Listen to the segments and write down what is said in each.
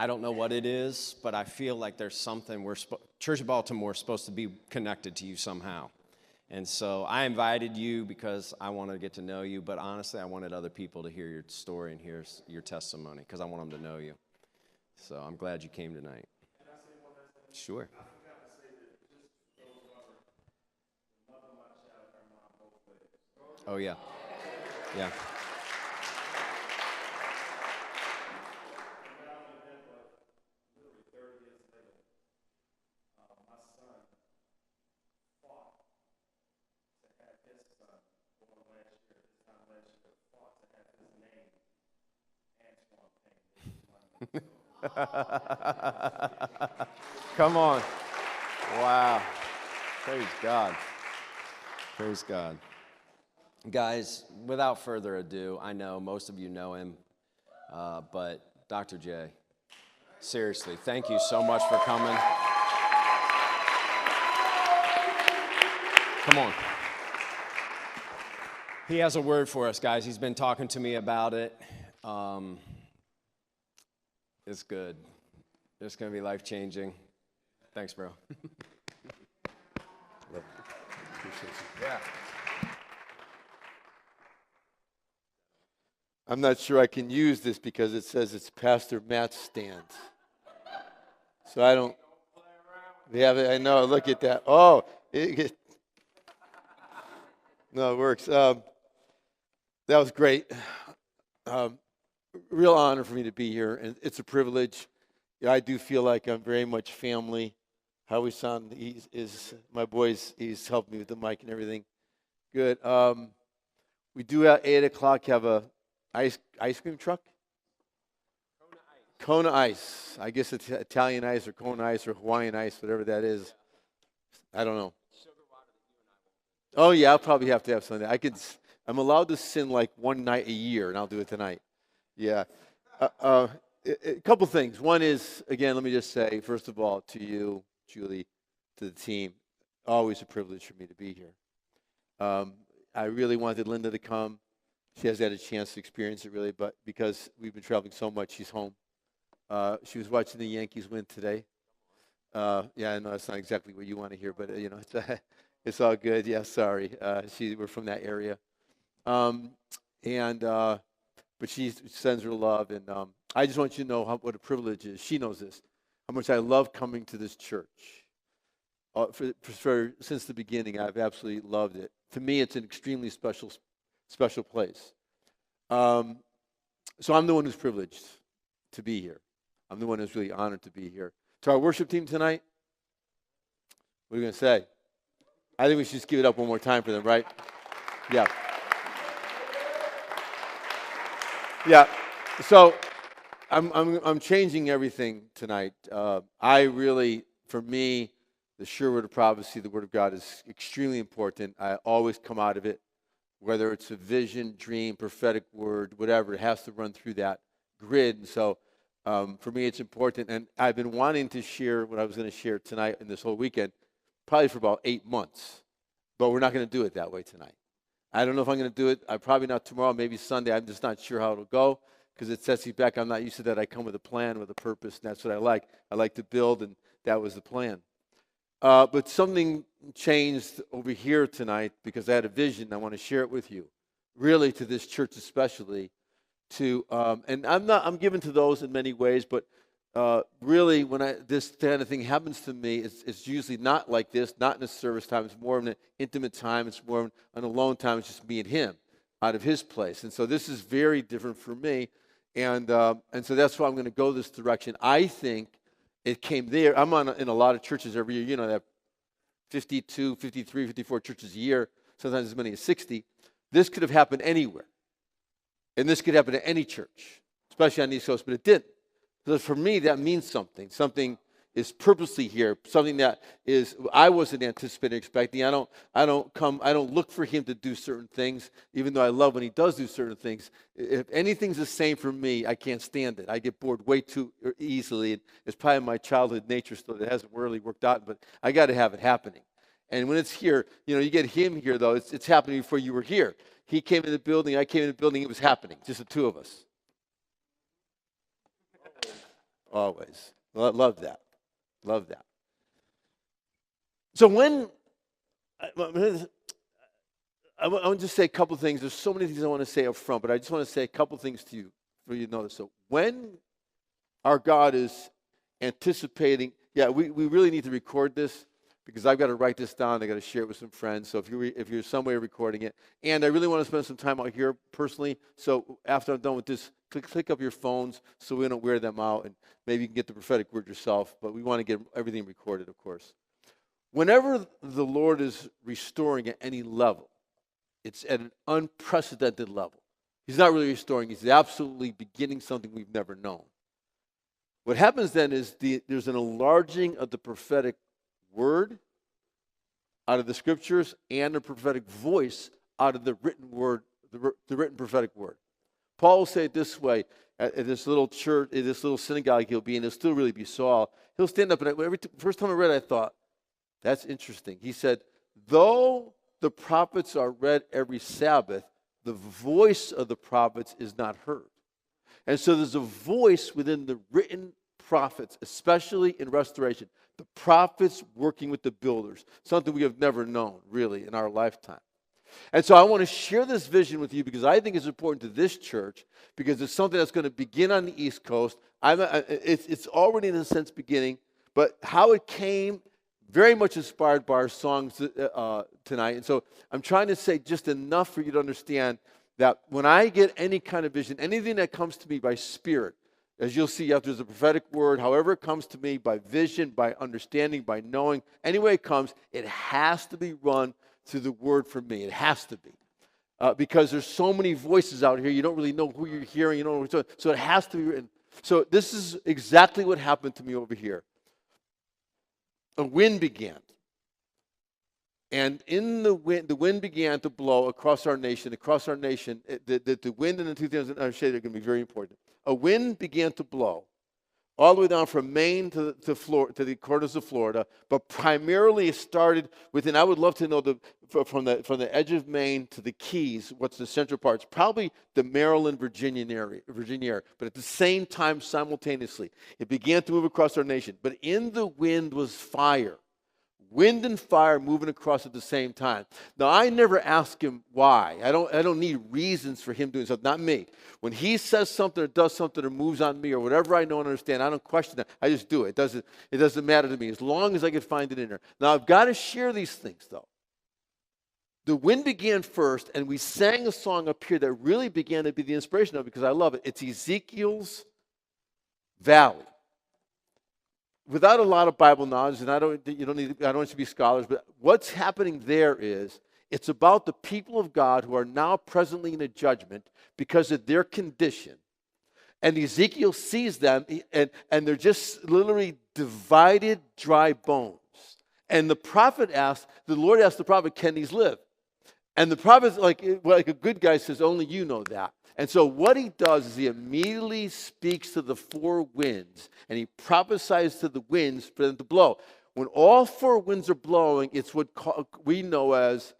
I don't know what it is, but I feel like there's something Church of Baltimore is supposed to be connected to you somehow. And so I invited you because I wanted to get to know you, but honestly, I wanted other people to hear your story and hear your testimony because I want them to know you. So I'm glad you came tonight. Sure. Oh, yeah. Yeah. Come on. Wow. Praise God. Praise God. Guys, without further ado, I know most of you know him, but Dr. J, seriously, thank you so much for coming. Come on. He has a word for us, guys. He's been talking to me about it. It's good. It's going to be life-changing. Thanks, bro. Yeah. I'm not sure I can use this because it says it's Pastor Matt's stand. So I don't. Yeah, I know. Look at that. Oh, no, it works. That was great. Real honor for me to be here, and it's a privilege. I do feel like I'm very much family. Howie San, is my boys. He's helped me with the mic and everything. Good. We do at 8 o'clock have a ice cream truck. Kona Ice. I guess it's Italian ice or Kona Ice or Hawaiian ice, whatever that is. I don't know. Oh yeah, I'll probably have to have something. I'm allowed to sin like one night a year, and I'll do it tonight. Yeah. A couple things. One is, again, let me just say, first of all, to you, Julie, to the team, always a privilege for me to be here. I really wanted Linda to come. She hasn't had a chance to experience it really, but because we've been traveling so much, she's home. She was watching the Yankees win today. Yeah, I know that's not exactly what you want to hear, but it's all good. Yeah, sorry. We're from that area. But she sends her love, and I just want you to know what a privilege it is. She knows this, how much I love coming to this church. Since the beginning, I've absolutely loved it. To me, it's an extremely special place. So I'm the one who's privileged to be here. I'm the one who's really honored to be here. To our worship team tonight, what are you going to say? I think we should just give it up one more time for them, right? Yeah. Yeah. So I'm changing everything tonight. For me, the sure word of prophecy, the word of God, is extremely important. I always come out of it, whether it's a vision, dream, prophetic word, whatever. It has to run through that grid. And so for me, it's important. And I've been wanting to share what I was going to share tonight and this whole weekend, probably for about 8 months. But we're not going to do it that way tonight. I don't know if I'm going to do it. Probably not tomorrow, maybe Sunday. I'm just not sure how it'll go because it sets me back. I'm not used to that. I come with a plan, with a purpose, and that's what I like. I like to build, and that was the plan. But something changed over here tonight because I had a vision. I want to share it with you, really, to this church especially. And I'm given to those in many ways, but really, when this kind of thing happens to me, it's usually not like this, not in a service time. It's more of an intimate time. It's more of an alone time. It's just me and him out of his place. And so this is very different for me. And so that's why I'm going to go this direction. I think it came there. I'm in a lot of churches every year. You know, they have 52, 53, 54 churches a year, sometimes as many as 60. This could have happened anywhere. And this could happen to any church, especially on the East Coast, but it didn't. So for me, that means something. Something is purposely here. Something that I wasn't anticipating, expecting. I don't look for him to do certain things, even though I love when he does do certain things. If anything's the same for me, I can't stand it. I get bored way too easily. And it's probably my childhood nature still that hasn't really worked out, but I got to have it happening. And when it's here, you get him here, though. It's happening before you were here. He came in the building. I came in the building. It was happening, just the two of us. Always. Love that. Love that. So when, I want to just say a couple things. There's so many things I want to say up front, but I just want to say a couple things to you for you to notice. So when our God is anticipating, we really need to record this because I've got to write this down. I got to share it with some friends. So if you're some way of recording it, and I really want to spend some time out here personally. So after I'm done with this, click up your phones so we don't wear them out, and maybe you can get the prophetic word yourself. But we want to get everything recorded, of course. Whenever the Lord is restoring at any level, it's at an unprecedented level. He's not really restoring. He's absolutely beginning something we've never known. What happens then is there's an enlarging of the prophetic word out of the scriptures and the prophetic voice out of the written word, the written prophetic word. Paul will say it this way at this little church, in this little synagogue he'll be in. He'll still really be Saul. He'll stand up, and first time I read it, I thought, that's interesting. He said, though the prophets are read every Sabbath, the voice of the prophets is not heard. And so there's a voice within the written prophets, especially in restoration. The prophets working with the builders, something we have never known, really, in our lifetime. And so I want to share this vision with you because I think it's important to this church because it's something that's going to begin on the East Coast. It's already, in a sense, beginning, but how it came, very much inspired by our songs tonight. And so I'm trying to say just enough for you to understand that when I get any kind of vision, anything that comes to me by spirit, as you'll see after there's a prophetic word, however it comes to me by vision, by understanding, by knowing, any way it comes, it has to be run through the word for me. It has to be. Because there's so many voices out here, you don't really know who you're hearing, you don't know what you're doing. So it has to be written. So this is exactly what happened to me over here. A wind began. And in the wind began to blow across our nation. The wind and the 2,000 shade are going to be very important. A wind began to blow all the way down from Maine to the corners of Florida, but primarily it started within, I would love to know from the edge of Maine to the Keys, what's the central part. It's probably the Maryland, Virginia area, but at the same time, simultaneously, it began to move across our nation. But in the wind was fire. Wind and fire moving across at the same time. Now, I never ask him why. I don't need reasons for him doing something, not me. When he says something or does something or moves on me or whatever I know and understand, I don't question that. I just do it. It doesn't matter to me as long as I can find it in there. Now, I've got to share these things, though. The wind began first, and we sang a song up here that really began to be the inspiration of it because I love it. It's Ezekiel's Valley. Without a lot of Bible knowledge, and I don't want to be scholars, but what's happening there is it's about the people of God who are now presently in a judgment because of their condition. And Ezekiel sees them, and they're just literally divided, dry bones. And the Lord asked the prophet, can these live? And the prophet, like a good guy, says, only you know that. And so what he does is he immediately speaks to the four winds, and he prophesies to the winds for them to blow. When all four winds are blowing, it's what we know as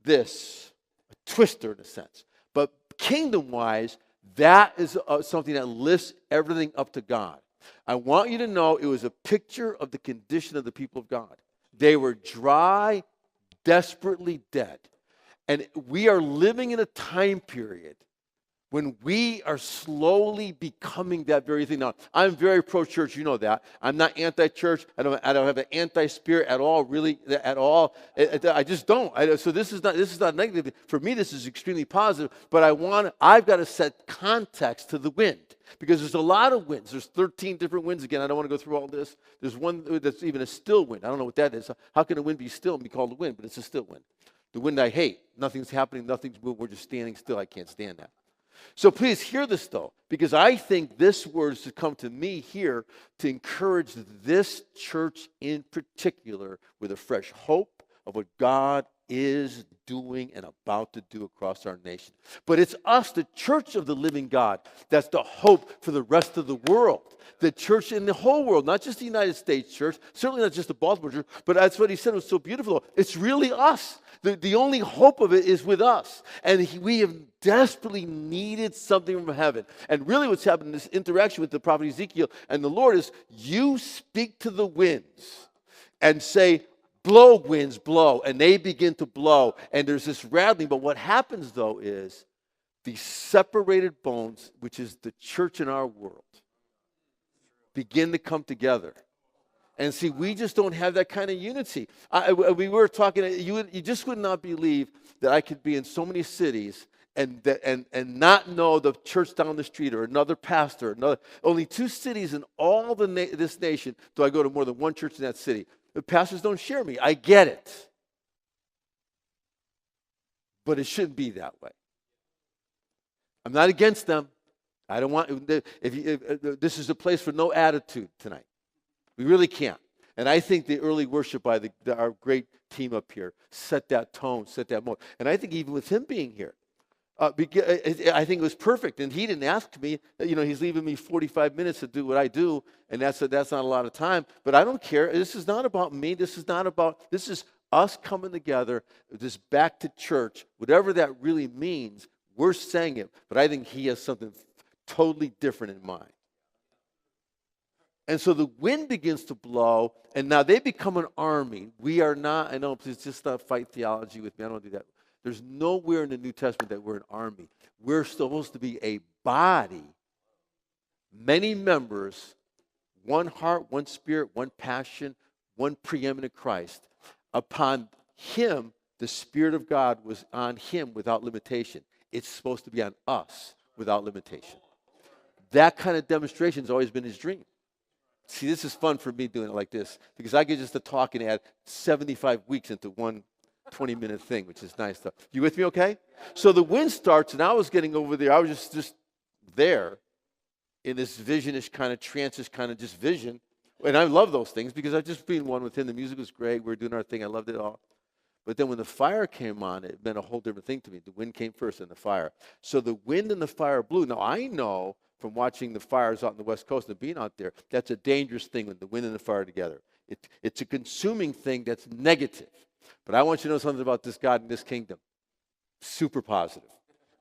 this, a twister in a sense. But kingdom-wise, that is something that lifts everything up to God. I want you to know it was a picture of the condition of the people of God. They were dry, desperately dead. And we are living in a time period when we are slowly becoming that very thing. Now, I'm very pro-church, you know that. I'm not anti-church. I don't have an anti-spirit at all, really, at all. I just don't. So this is not negative. For me, this is extremely positive. But I've got to set context to the wind because there's a lot of winds. There's 13 different winds. Again, I don't want to go through all this. There's one that's even a still wind. I don't know what that is. How can a wind be still and be called a wind? But it's a still wind. The wind I hate. Nothing's happening. Nothing's moving. We're just standing still. I can't stand that. So please hear this, though, because I think this word is to come to me here to encourage this church in particular with a fresh hope of what God is doing and about to do across our nation. But it's us, the church of the living God, that's the hope for the rest of the world. The church in the whole world, not just the United States church, certainly not just the Baltimore church, but that's what he said was so beautiful. It's really us. The only hope of it is with us. And we have desperately needed something from heaven. And really what's happened in this interaction with the prophet Ezekiel and the Lord is you speak to the winds and say, blow, winds, blow. And they begin to blow. And there's this rattling. But what happens, though, is the separated bones, which is the church in our world, begin to come together. And see, we just don't have that kind of unity. We were talking, you just would not believe that I could be in so many cities and not know the church down the street or another pastor. Only 2 cities in all this nation do I go to more than one church in that city. The pastors don't share me. I get it. But it shouldn't be that way. I'm not against them. I don't want, this is a place for no attitude tonight. We really can't. And I think the early worship by our great team up here set that tone, set that mode. And I think even with him being here, I think it was perfect. And he didn't ask me, he's leaving me 45 minutes to do what I do, and that's not a lot of time. But I don't care. This is not about me. This is us coming together, this back to church, whatever that really means. We're saying it, but I think he has something totally different in mind. And so the wind begins to blow, and now they become an army. We are not, I know, please just not fight theology with me. I don't do that. There's nowhere in the New Testament that we're an army. We're supposed to be a body, many members, one heart, one spirit, one passion, one preeminent Christ. Upon him, the Spirit of God was on him without limitation. It's supposed to be on us without limitation. That kind of demonstration has always been his dream. See, this is fun for me doing it like this because I get just to talk and add 75 weeks into one 20-minute thing, which is nice stuff. You with me okay? So the wind starts, and I was getting over there. I was just there in this visionish kind of trance-ish kind of just vision. And I love those things because I've just been one with him. The music was great. We were doing our thing. I loved it all. But then when the fire came on, it meant a whole different thing to me. The wind came first and the fire. So the wind and the fire blew. Now, I know from watching the fires out on the West Coast and being out there, that's a dangerous thing when the wind and the fire are together. It's a consuming thing that's negative. But I want you to know something about this God in this kingdom. Super positive.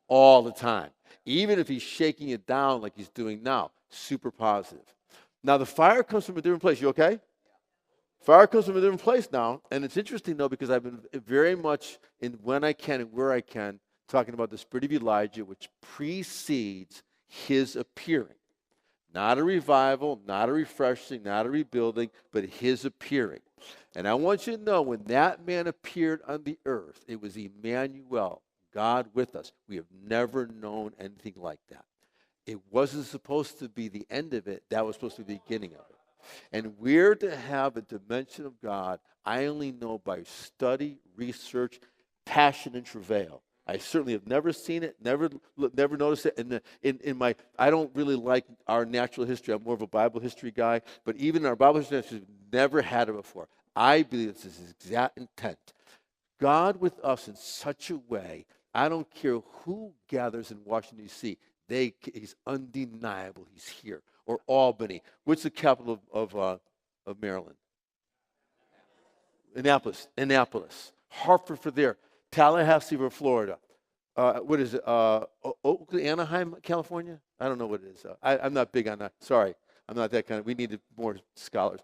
All the time. Even if he's shaking it down like he's doing now. Super positive. Now, the fire comes from a different place. You okay? Fire comes from a different place now. And it's interesting, though, because I've been very much in when I can and where I can talking about the spirit of Elijah, which precedes his appearing. Not a revival, not a refreshing, not a rebuilding, but his appearing. And I want you to know when that man appeared on the earth, it was Emmanuel, God with us. We have never known anything like that. It wasn't supposed to be the end of it. That was supposed to be the beginning of it. And we're to have a dimension of God I only know by study, research, passion, and travail. I certainly have never seen it, never noticed it. I don't really like our natural history. I'm more of a Bible history guy. But even in our Bible history, we've never had it before. I believe it's his exact intent. God with us in such a way, I don't care who gathers in Washington, D.C., he's undeniable. He's here. Or Albany. What's the capital of Maryland? Annapolis. Hartford for there. Tallahassee for Florida. What is it? Oakland, Anaheim, California? I don't know what it is. I'm not big on that. Sorry. I'm not that kind of. We need more scholars.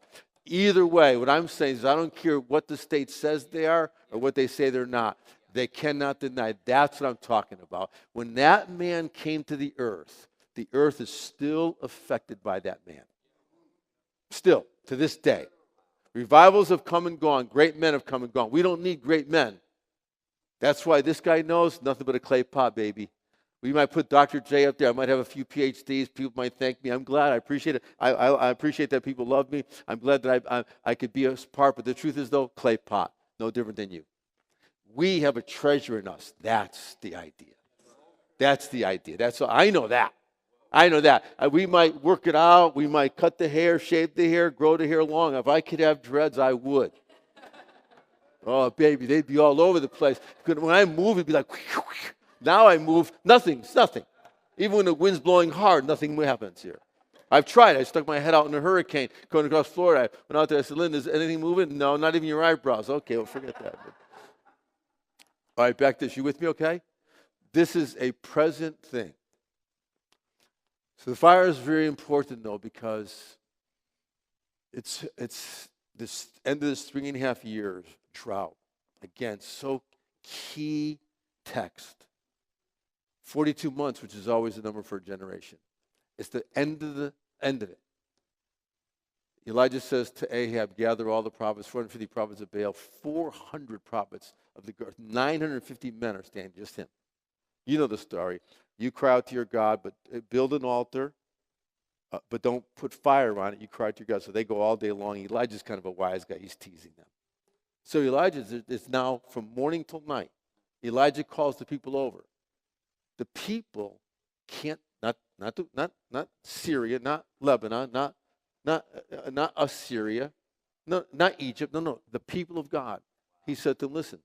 Either way, what I'm saying is I don't care what the state says they are or what they say they're not. They cannot deny. That's what I'm talking about. When that man came to the earth is still affected by that man. Still, to this day. Revivals have come and gone. Great men have come and gone. We don't need great men. That's why this guy knows nothing but a clay pot, baby. We might put Dr. J up there. I might have a few PhDs. People might thank me. I'm glad. I appreciate it. I appreciate that people love me. I'm glad that I could be a part. But the truth is, though, clay pot. No different than you. We have a treasure in us. That's the idea. That's the idea. I know that. We might work it out. We might cut the hair, shave the hair, grow the hair long. If I could have dreads, I would. Oh, baby, they'd be all over the place. When I move, it'd be like, now I move, it's nothing. Even when the wind's blowing hard, nothing happens here. I've tried. I stuck my head out in a hurricane going across Florida. I went out there. I said, Linda, is anything moving? No, not even your eyebrows. Okay, well, forget that. All right, back to this. You with me, okay? This is a present thing. So the fire is very important, though, because it's this end of this 3.5 years drought. Again, so key text. 42 months, which is always the number for a generation. It's the end of it. Elijah says to Ahab, gather all the prophets, 450 prophets of Baal, 400 prophets of the God. 950 men are standing, just him. You know the story. You cry out to your God, but build an altar, but don't put fire on it. You cry out to your God. So they go all day long. Elijah's kind of a wise guy. He's teasing them. So Elijah is now from morning till night. Elijah calls the people over. The people can't, not Syria, not Lebanon, not Assyria, not Egypt. No, the people of God. He said to them, listen,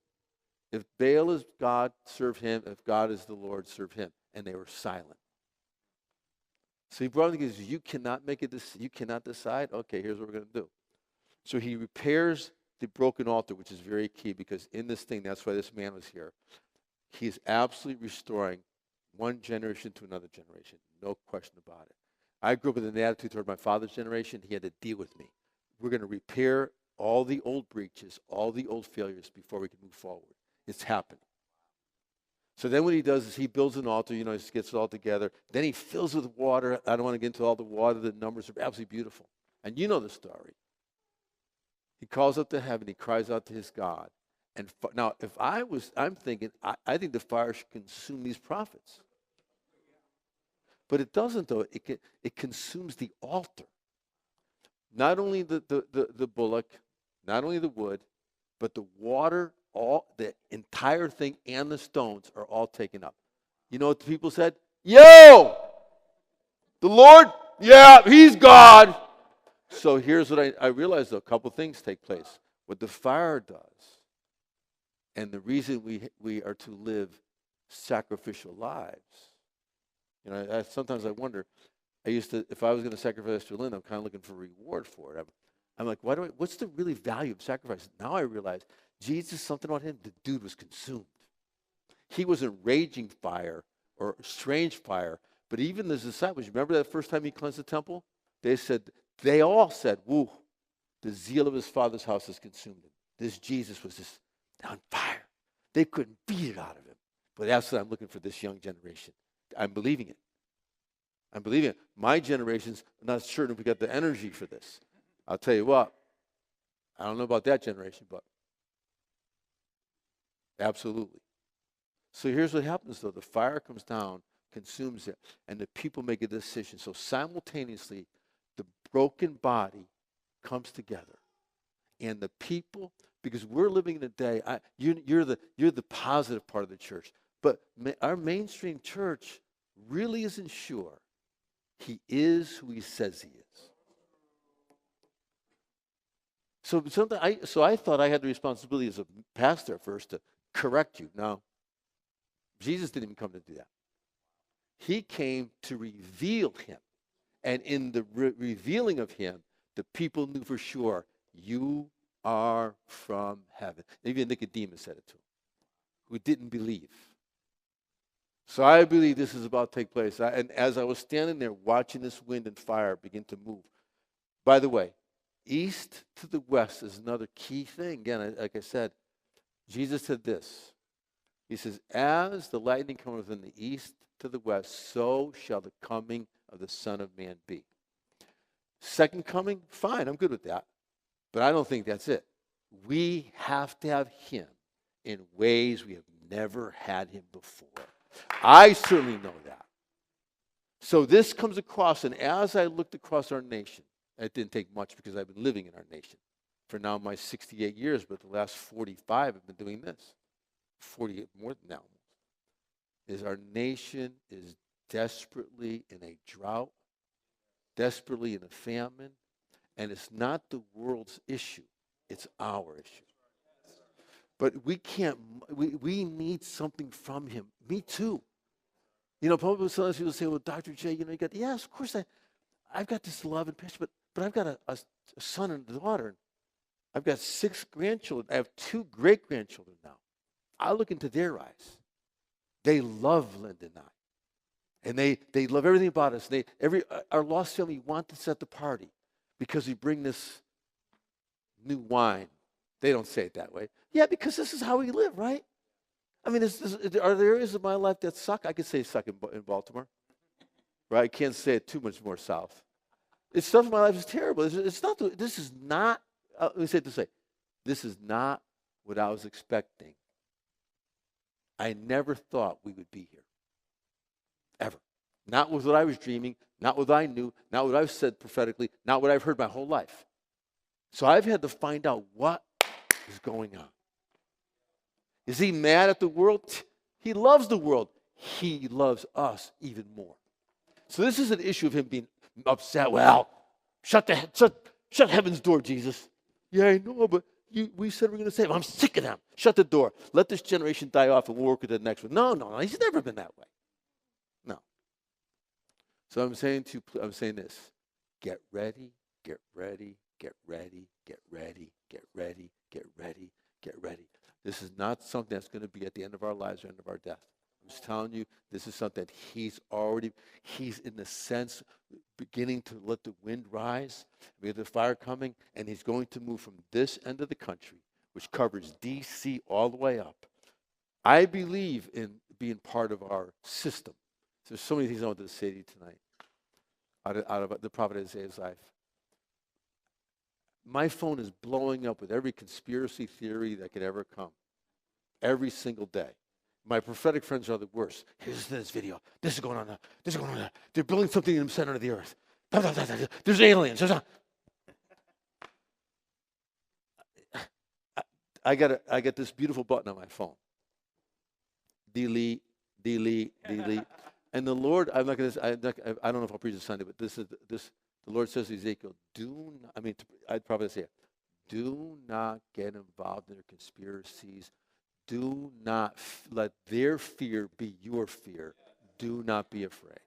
if Baal is God, serve him. If God is the Lord, serve him. And they were silent. So he brought them together. You cannot make it. You cannot decide. Okay, here's what we're going to do. So he repairs the broken altar, which is very key because in this thing, that's why this man was here. He is absolutely restoring one generation to another generation. No question about it. I grew up with an attitude toward my father's generation. He had to deal with me. We're going to repair all the old breaches, all the old failures before we can move forward. It's happening. So then what he does is he builds an altar, he just gets it all together. Then he fills it with water. I don't want to get into all the water. The numbers are absolutely beautiful. And you know the story. He calls up to heaven. He cries out to his God. And now, I'm thinking, I think the fire should consume these prophets. But it doesn't, though. It consumes the altar. Not only the bullock, not only the wood, but the water, the entire thing and the stones are all taken up. You know what the people said? Yo! The Lord? Yeah, he's God. So here's what I realized, though. A couple things take place. What the fire does, and the reason we are to live sacrificial lives. Sometimes I wonder, if I was going to sacrifice to Lynn, I'm kind of looking for a reward for it. I'm like, what's the really value of sacrifice? Now I realize Jesus, something about him, the dude was consumed. He wasn't raging fire or strange fire, but even the disciples, you remember that first time he cleansed the temple? They all said, woo, the zeal of his Father's house has consumed him. This Jesus was just on fire. They couldn't beat it out of him. But that's what I'm looking for this young generation. I'm believing it. My generation's not certain if we got the energy for this. I'll tell you what, I don't know about that generation, but absolutely. So here's what happens, though. The fire comes down, consumes it, and the people make a decision. So simultaneously, the broken body comes together. And the people, because we're living in a day, you're the positive part of the church. But our mainstream church really isn't sure he is who he says he is. So I thought I had the responsibility as a pastor first to correct you. No, Jesus didn't even come to do that. He came to reveal him. And in the revealing of him, the people knew for sure, you are from heaven. Even Nicodemus said it to him, who didn't believe. So I believe this is about to take place. And as I was standing there watching this wind and fire begin to move, by the way, east to the west is another key thing. Again, like I said, Jesus said this. He says, as the lightning cometh from the east to the west, so shall the coming of the Son of Man be. Second coming, fine, I'm good with that. But I don't think that's it. We have to have him in ways we have never had him before. I certainly know that. So this comes across, and as I looked across our nation, it didn't take much because I've been living in our nation for now my 68 years, but the last 45 I've been doing this. 48 more than now. Is our nation is desperately in a drought, desperately in a famine, and it's not the world's issue, it's our issue. But we can't, we need something from him. Me too. You know, probably sometimes people say, well, Dr. J, you know, yes, of course I've got this love and passion, but I've got a son and a daughter. I've got 6 grandchildren. I have 2 great-grandchildren now. I look into their eyes. They love Linda and I. And they love everything about us. Our lost family want us at the party because we bring this new wine. They don't say it that way. Yeah, because this is how we live, right? I mean, are there areas of my life that suck? I could say suck in Baltimore, right? I can't say it too much more south. It's stuff in my life is terrible. It's not. This is not. Let me say it this way. This is not what I was expecting. I never thought we would be here. Ever. Not with what I was dreaming, not what I knew, not what I've said prophetically, not what I've heard my whole life. So I've had to find out what is going on. Is he mad at the world? He loves the world. He loves us even more. So this is an issue of him being upset. Well, shut heaven's door, Jesus. Yeah, I know, but we said we're going to save him. I'm sick of them. Shut the door. Let this generation die off and we'll work with the next one. No. He's never been that way. No. So I'm saying this. Get ready, get ready, get ready, get ready, get ready, get ready, get ready. This is not something that's going to be at the end of our lives or end of our death. I'm just telling you, this is something that he's in the sense beginning to let the wind rise. We have the fire coming, and he's going to move from this end of the country, which covers D.C. all the way up. I believe in being part of our system. There's so many things I want to say to you tonight out of the prophet Isaiah's life. My phone is blowing up with every conspiracy theory that could ever come. Every single day. My prophetic friends are the worst. Here's this video. This is going on. This is going on. They're building something in the center of the earth. There's aliens. I got this beautiful button on my phone. Delete, delete, delete. And the Lord, I don't know if I'll preach this Sunday, but the Lord says to Ezekiel, I'd probably say it, do not get involved in their conspiracies. Do not let their fear be your fear. Do not be afraid.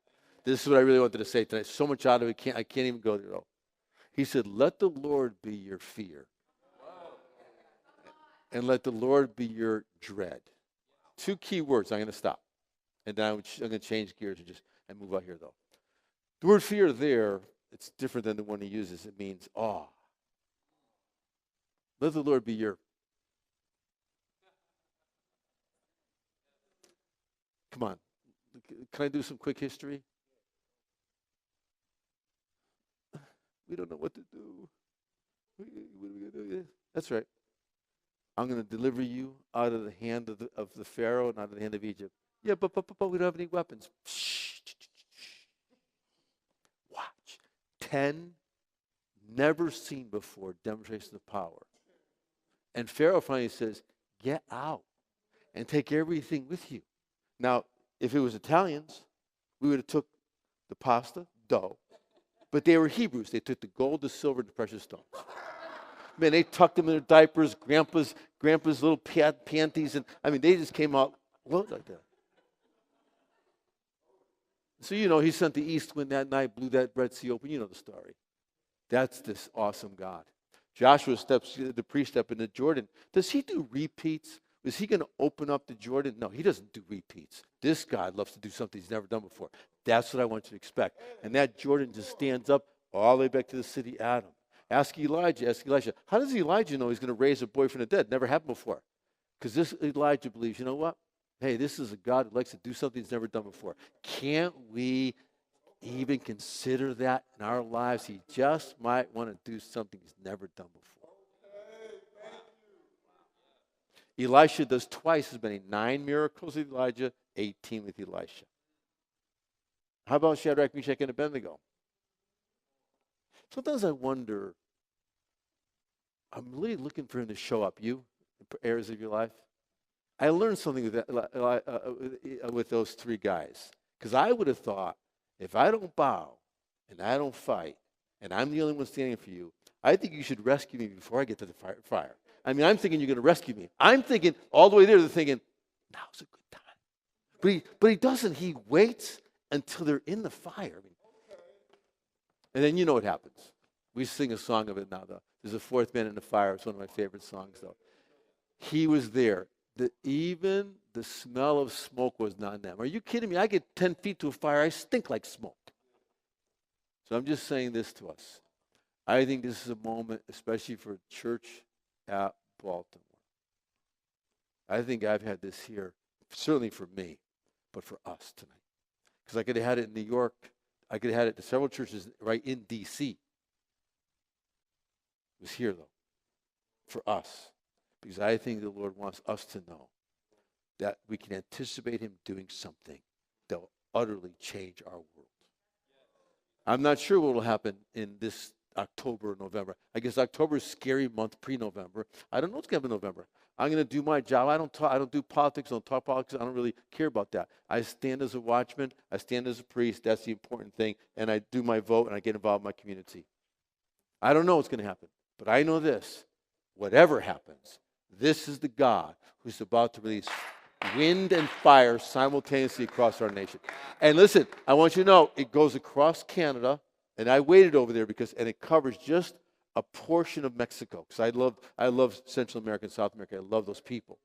This is what I really wanted to say tonight. So much out of it, I can't even go there. He said, let the Lord be your fear. And let the Lord be your dread. 2 key words. I'm going to stop. And then I'm going to change gears and move out here, though. The word fear there, it's different than the one he uses. It means awe. Let the Lord be your. Come on. Can I do some quick history? We don't know what to do. What are we going to do? That's right. I'm going to deliver you out of the hand of the Pharaoh and out of the hand of Egypt. Yeah, but we don't have any weapons. Watch. 10 never seen before demonstrations of power. And Pharaoh finally says, get out and take everything with you. Now, if it was Italians, we would have took the pasta, dough. But they were Hebrews. They took the gold, the silver, and the precious stones. Man, they tucked them in their diapers, grandpa's little panties. And they just came out like that. So, he sent the east wind that night, blew that Red Sea open. You know the story. That's this awesome God. Joshua the priest step into Jordan. Does he do repeats? Is he going to open up the Jordan? No, he doesn't do repeats. This God loves to do something he's never done before. That's what I want you to expect. And that Jordan just stands up all the way back to the city Adam. Ask Elijah. How does Elijah know he's going to raise a boy from the dead? Never happened before. Because this Elijah believes, you know what? Hey, this is a God who likes to do something he's never done before. Can't we even consider that in our lives? He just might want to do something he's never done before. Elisha does twice as many. 9 miracles with Elijah, 18 with Elisha. How about Shadrach, Meshach, and Abednego? Sometimes I wonder, I'm really looking for him to show up. You, areas of your life? I learned something with those 3 guys. Because I would have thought, if I don't bow and I don't fight and I'm the only one standing for you, I think you should rescue me before I get to the fire. I mean, I'm thinking you're going to rescue me. I'm thinking all the way there, they're thinking, now's a good time. But he doesn't. He waits until they're in the fire. I mean, and then you know what happens. We sing a song of it now, though. There's a fourth man in the fire. It's one of my favorite songs, though. He was there. Even the smell of smoke was not in them. Are you kidding me? I get 10 feet to a fire. I stink like smoke. So I'm just saying this to us. I think this is a moment, especially for church at Baltimore. I think I've had this here, certainly for me, but for us tonight. Because I could have had it in New York. I could have had it to several churches right in D.C. It was here, though, for us. Because I think the Lord wants us to know that we can anticipate him doing something that will utterly change our world. I'm not sure what will happen in this October or November. I guess October is a scary month pre-November. I don't know what's going to happen in November. I'm going to do my job. I don't do politics. I don't talk politics. I don't really care about that. I stand as a watchman. I stand as a priest. That's the important thing. And I do my vote, and I get involved in my community. I don't know what's going to happen. But I know this. Whatever happens, this is the God who's about to release wind and fire simultaneously across our nation. And listen, I want you to know, it goes across Canada, and I waited over there and it covers just a portion of Mexico, because I love Central America and South America. I love those people.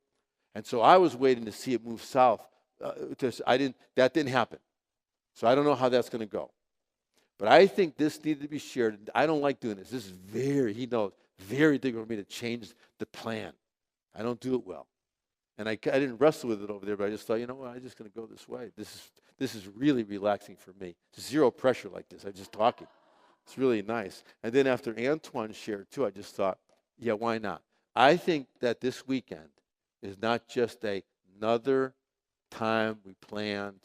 And so I was waiting to see it move south. That didn't happen. So I don't know how that's going to go. But I think this needed to be shared. I don't like doing this. This is very difficult for me to change the plan. I don't do it well. And I didn't wrestle with it over there, but I just thought, you know what, I'm just going to go this way. This is really relaxing for me. Zero pressure like this. I'm just talking. It's really nice. And then after Antoine shared too, I just thought, yeah, why not? I think that this weekend is not just another time we planned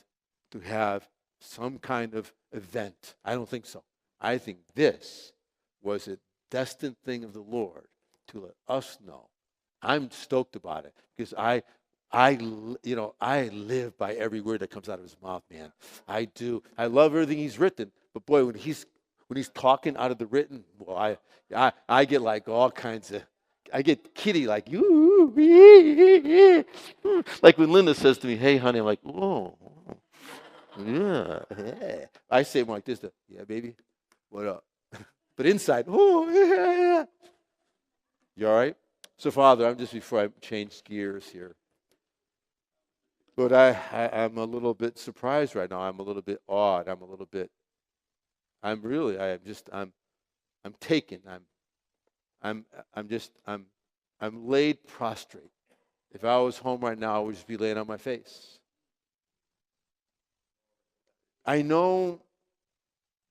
to have some kind of event. I don't think so. I think this was a destined thing of the Lord to let us know. I'm stoked about it because I live by every word that comes out of his mouth, man. I do. I love everything he's written, but boy, when he's talking out of the written, well, I get like all kinds of, I get kitty like you, like when Linda says to me, "Hey, honey," I'm like, "Oh, yeah." I say more like this, "Yeah, baby, what up?" But inside, "Oh, yeah." You all right? So, Father, I'm just before I change gears here. But I'm a little bit surprised right now. I'm a little bit awed. I'm taken. I'm laid prostrate. If I was home right now, I would just be laying on my face. I know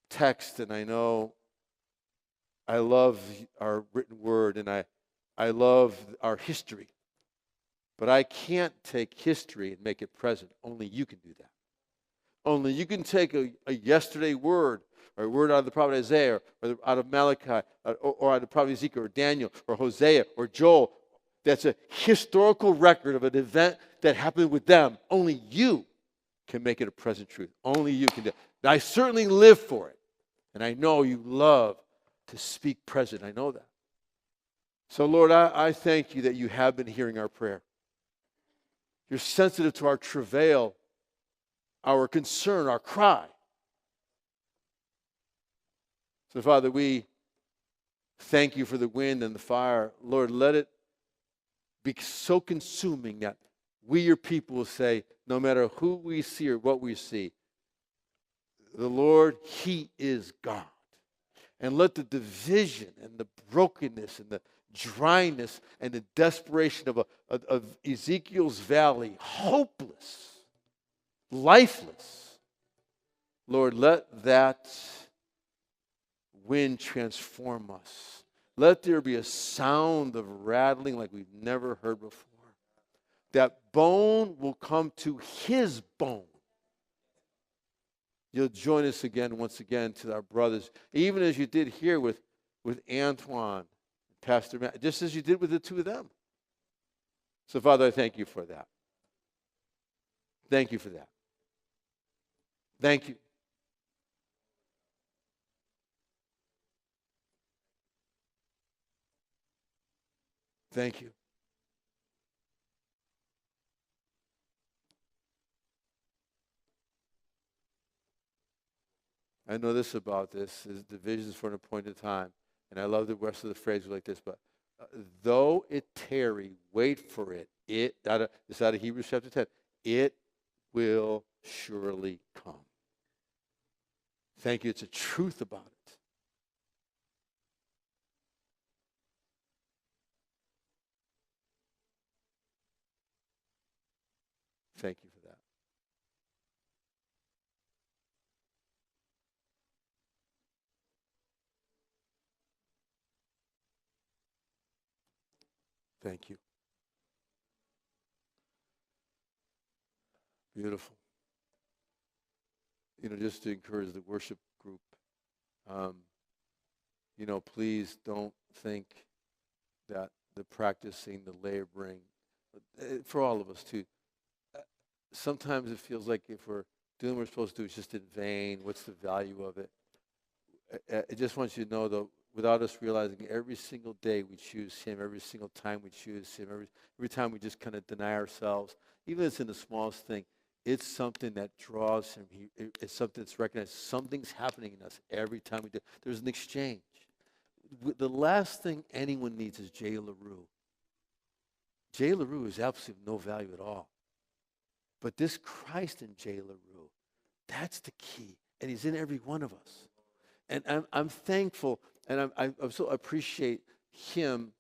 text, and I love our written word, and I love our history. But I can't take history and make it present. Only you can do that. Only you can take a yesterday word, or a word out of the prophet Isaiah, or out of Malachi, or out of the prophet Ezekiel, or Daniel, or Hosea, or Joel. That's a historical record of an event that happened with them. Only you can make it a present truth. Only you can do it. And I certainly live for it. And I know you love to speak present. I know that. So, Lord, I thank you that you have been hearing our prayer. You're sensitive to our travail, our concern, our cry. So, Father, we thank you for the wind and the fire. Lord, let it be so consuming that we, your people, will say, no matter who we see or what we see, the Lord, he is God. And let the division and the brokenness and the dryness and the desperation of Ezekiel's valley, hopeless, lifeless, Lord, let that wind transform us. Let there be a sound of rattling like we've never heard before. That bone will come to his bone. You'll join us again, once again, to our brothers, even as you did here with Antoine, Pastor Matt, just as you did with the two of them. So, Father, I thank you for that. Thank you for that. Thank you. Thank you. I know this about this is divisions for an appointed time. And I love the rest of the phrase like this, but though it tarry, wait for it. It's out of Hebrews chapter 10. It will surely come. Thank you. It's a truth about it. Thank you for that. Thank you. Beautiful. Just to encourage the worship group, please don't think that the practicing, the laboring, for all of us too, sometimes it feels like if we're doing what we're supposed to do, it's just in vain. What's the value of it? I just want you to know, though, without us realizing, every single day we choose Him, every single time we choose Him, every time we just kind of deny ourselves, even if it's in the smallest thing, it's something that draws Him. It's something that's recognized. Something's happening in us every time we do. There's an exchange. The last thing anyone needs is J. LaRue. J. LaRue is absolutely no value at all. But this Christ in J. LaRue, that's the key. And He's in every one of us. And I'm thankful, and I so appreciate Him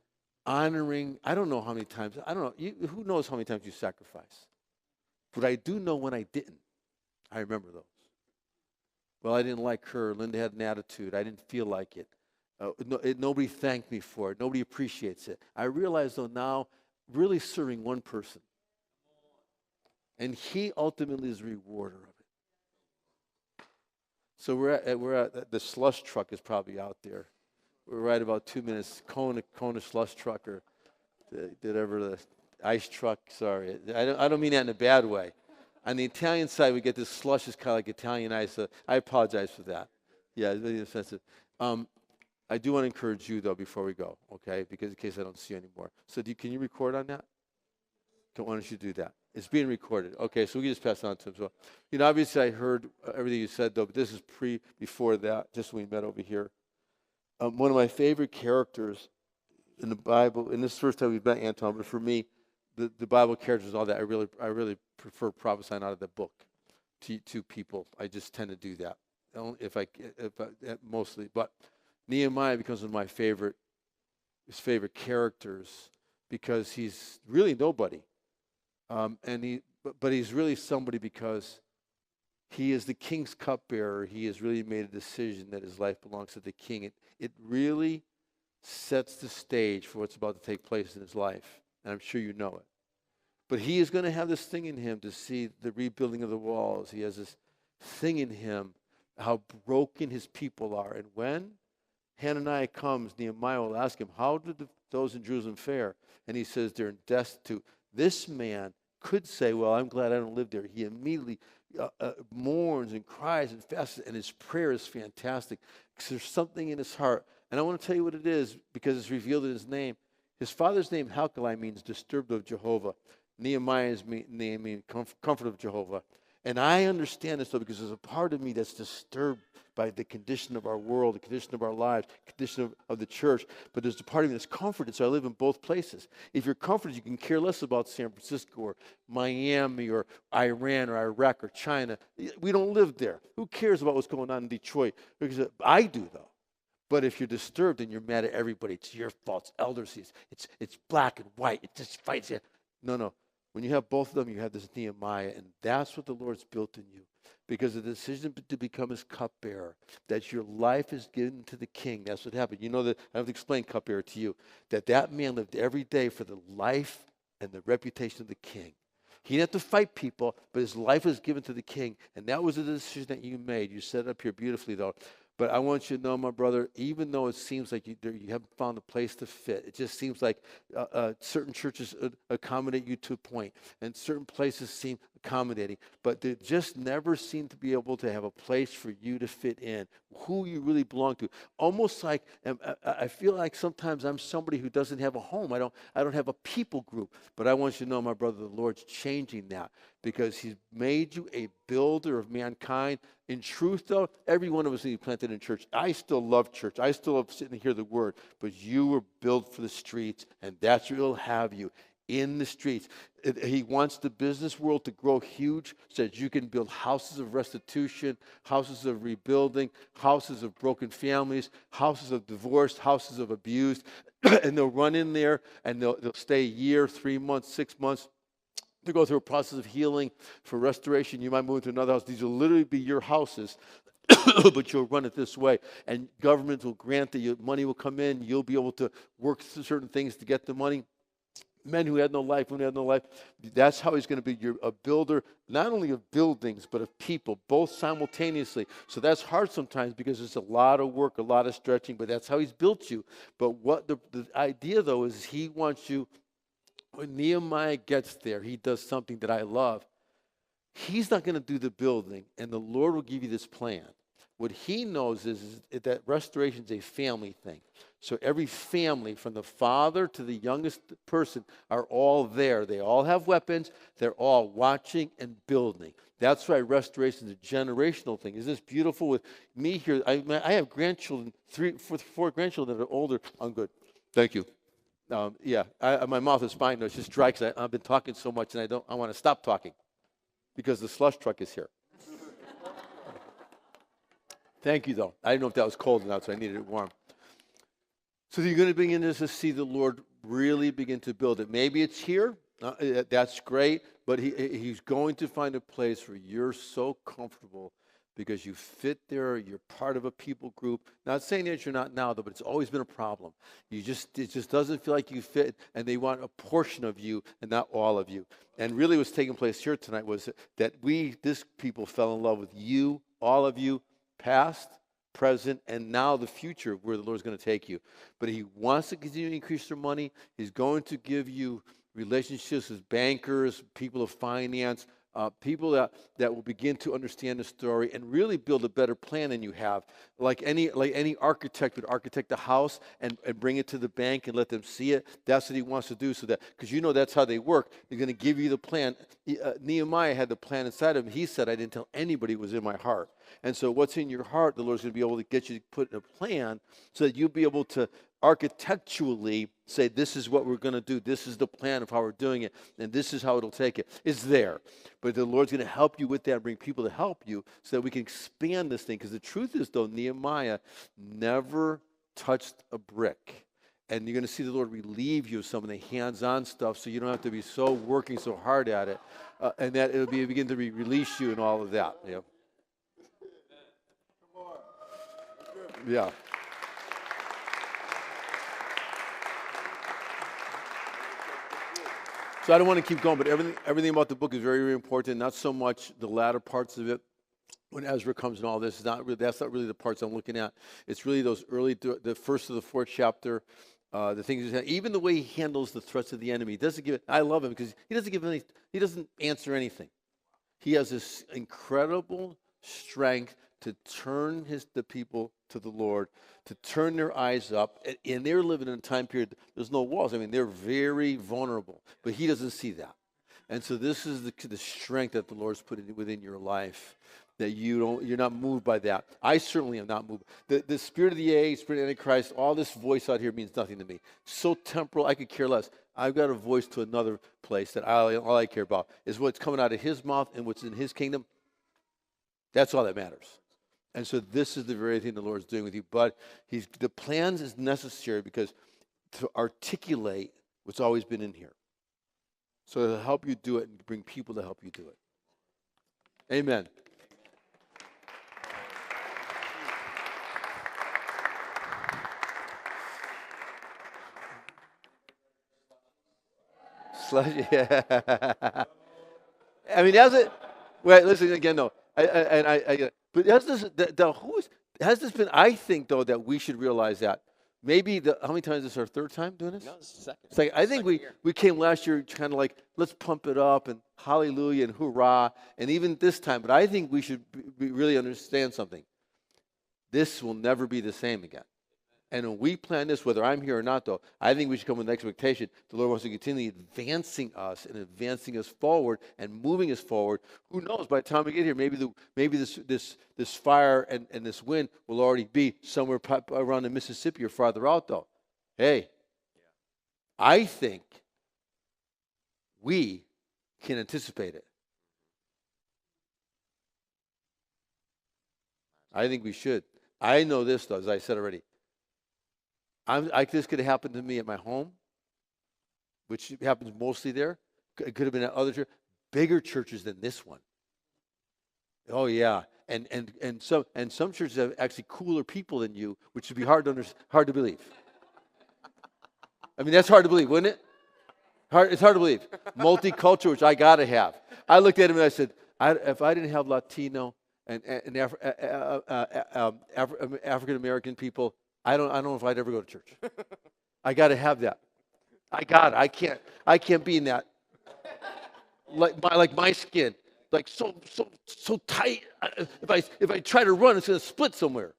honoring. I don't know how many times. I don't know. Who knows how many times you sacrifice? But I do know when I didn't. I remember those. Well, I didn't like her. Linda had an attitude. I didn't feel like it. Nobody thanked me for it. Nobody appreciates it. I realize, though, now really serving one person. And He ultimately is the rewarder of it. So we're at the slush truck is probably out there. We're right about 2 minutes. Kona slush truck or whatever the ice truck. Sorry, I don't mean that in a bad way. On the Italian side, we get this slush is kind of like Italian ice. So I apologize for that. Yeah, it's really offensive. I do want to encourage you though before we go, okay? Because in case I don't see you anymore. So can you record on that? Why don't you do that? It's being recorded. Okay, so we can just pass it on to him. So, obviously I heard everything you said, though, but this is before that, just when we met over here. One of my favorite characters in the Bible, and this is the first time we've met Anton, but for me, the Bible characters, all that, I really prefer prophesying out of the book to people. I just tend to do that, if I mostly. But Nehemiah becomes one of my favorite characters because he's really nobody. But he's really somebody because he is the king's cupbearer. He has really made a decision that his life belongs to the king. It really sets the stage for what's about to take place in his life, and I'm sure you know it. But he is going to have this thing in him to see the rebuilding of the walls. He has this thing in him, how broken his people are. And when Hananiah comes, Nehemiah will ask him, how did those in Jerusalem fare? And he says, they're destitute. This man could say, well, I'm glad I don't live there. He immediately mourns and cries and fasts, and his prayer is fantastic because there's something in his heart. And I want to tell you what it is because it's revealed in his name. His father's name, Halkali, means disturbed of Jehovah. Nehemiah's name means comfort of Jehovah. And I understand this, though, because there's a part of me that's disturbed by the condition of our world, the condition of our lives, the condition of the church. But there's a part of me that's comforted, so I live in both places. If you're comforted, you can care less about San Francisco or Miami or Iran or Iraq or China. We don't live there. Who cares about what's going on in Detroit? Because I do, though. But if you're disturbed and you're mad at everybody, it's your fault. It's elders. It's black and white. It just fights you. No. When you have both of them, you have this Nehemiah, and that's what the Lord's built in you. Because of the decision to become his cupbearer, that your life is given to the king. That's what happened. You know that I have to explain cupbearer to you. That man lived every day for the life and the reputation of the king. He didn't have to fight people, but his life was given to the king. And that was a decision that you made. You set it up here beautifully, though. But I want you to know, my brother, even though it seems like you haven't found a place to fit, it just seems like certain churches accommodate you to a point, and certain places seem accommodating, but they just never seem to be able to have a place for you to fit in, who you really belong to. Almost like I feel like sometimes I'm somebody who doesn't have a home. I don't have a people group. But I want you to know, my brother, the Lord's changing that because He's made you a builder of mankind. In truth, though, every one of us need to be planted in church. I still love church. I still love sitting and hear the word. But you were built for the streets, and that's where He'll have you, in the streets. He wants the business world to grow huge so that you can build houses of restitution, houses of rebuilding, houses of broken families, houses of divorce, houses of abused. And they'll run in there and they'll stay a year, 3 months, 6 months to go through a process of healing for restoration. You might move into another house. These will literally be your houses. But you'll run it this way, and government will grant that your money will come in. You'll be able to work through certain things to get the money. Men who had no life, women who had no life. That's how He's going to be a builder, not only of buildings, but of people, both simultaneously. So that's hard sometimes because it's a lot of work, a lot of stretching, but that's how He's built you. But what the idea, though, is He wants you, when Nehemiah gets there, he does something that I love. He's not going to do the building, and the Lord will give you this plan. What He knows is that restoration is a family thing. So every family, from the father to the youngest person, are all there. They all have weapons. They're all watching and building. That's why restoration is a generational thing. Isn't this beautiful with me here? I have grandchildren, 4 grandchildren that are older. I'm good. Thank you. My mouth is fine. No, it's just dry because I've been talking so much, and I want to stop talking because the slush truck is here. Thank you, though. I didn't know if that was cold enough, so I needed it warm. So you're going to begin to see the Lord really begin to build it. Maybe it's here. That's great. But He's going to find a place where you're so comfortable because you fit there. You're part of a people group. Not saying that you're not now, though, but it's always been a problem. It just doesn't feel like you fit, and they want a portion of you and not all of you. And really what's taking place here tonight was that this people fell in love with you, all of you, past, present, and now the future of where the Lord's going to take you. But He wants to continue to increase your money. He's going to give you relationships with bankers, people of finance, people that will begin to understand the story and really build a better plan than you have. Like any architect would architect a house and bring it to the bank and let them see it. That's what he wants to do, so that, because that's how they work. He's going to give you the plan. Nehemiah had the plan inside of him. He said, I didn't tell anybody it was in my heart. And so what's in your heart, the Lord's going to be able to get you to put in a plan so that you'll be able to architecturally say, this is what we're going to do. This is the plan of how we're doing it, and this is how it'll take it. It's there. But the Lord's going to help you with that and bring people to help you so that we can expand this thing. Because the truth is, though, Nehemiah never touched a brick. And you're going to see the Lord relieve you of some of the hands-on stuff so you don't have to be working so hard at it. And that it'll begin to release you and all of that. Yeah. Yeah. So I don't want to keep going, but everything about the book is very, very important. Not so much the latter parts of it. When Ezra comes and all this, that's not really the parts I'm looking at. It's really those early, the first to the 4th chapter, the things. Even the way he handles the threats of the enemy. He doesn't give it. I love him because he doesn't answer anything. He has this incredible strength to turn the people to the Lord, to turn their eyes up. And they're living in a time period, there's no walls. I mean, they're very vulnerable, but he doesn't see that. And so this is the strength that the Lord's put within your life, that you're not moved by that. I certainly am not moved. The spirit of the age, spirit of Antichrist, all this voice out here means nothing to me. So temporal, I could care less. I've got a voice to another place that all I care about is what's coming out of his mouth and what's in his kingdom. That's all that matters. And so this is the very thing the Lord's doing with you. But the plans is necessary because to articulate what's always been in here. So it'll help you do it and bring people to help you do it. Amen. Yeah. I mean, that's it. Wait, listen again, though. But that's who is Has this been, I think, though, that we should realize that. Maybe, how many times is this our third time doing this? No, it's the second. It's like, I think we came last year kind of like, let's pump it up and hallelujah and hoorah, and even this time. But I think we should really understand something. This will never be the same again. And when we plan this, whether I'm here or not, though, I think we should come with an expectation. The Lord wants to continue advancing us and advancing us forward and moving us forward. Who knows? By the time we get here, maybe this fire and this wind will already be somewhere around the Mississippi or farther out, though. Hey, I think we can anticipate it. I think we should. I know this, though, as I said already. This could have happened to me at my home, which happens mostly there. It could have been at other churches, bigger churches than this one. Oh yeah, and some churches have actually cooler people than you, which would be hard to believe. I mean, that's hard to believe, wouldn't it? It's hard to believe. Multicultural, which I gotta have. I looked at him and I said, if I didn't have Latino and African American people, I don't know if I'd ever go to church. I got to have that. I can't be in that. Like my skin, like so tight. If I try to run, it's going to split somewhere.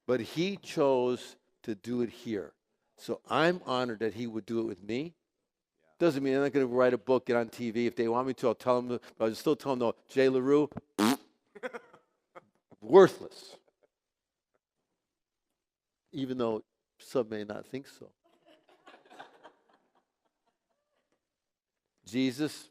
But he chose to do it here, so I'm honored that he would do it with me. Doesn't mean I'm not going to write a book, get on TV. If they want me to, I'll tell them. But I'll still tell them, no, Jay LaRue. Worthless. Even though some may not think so. Jesus,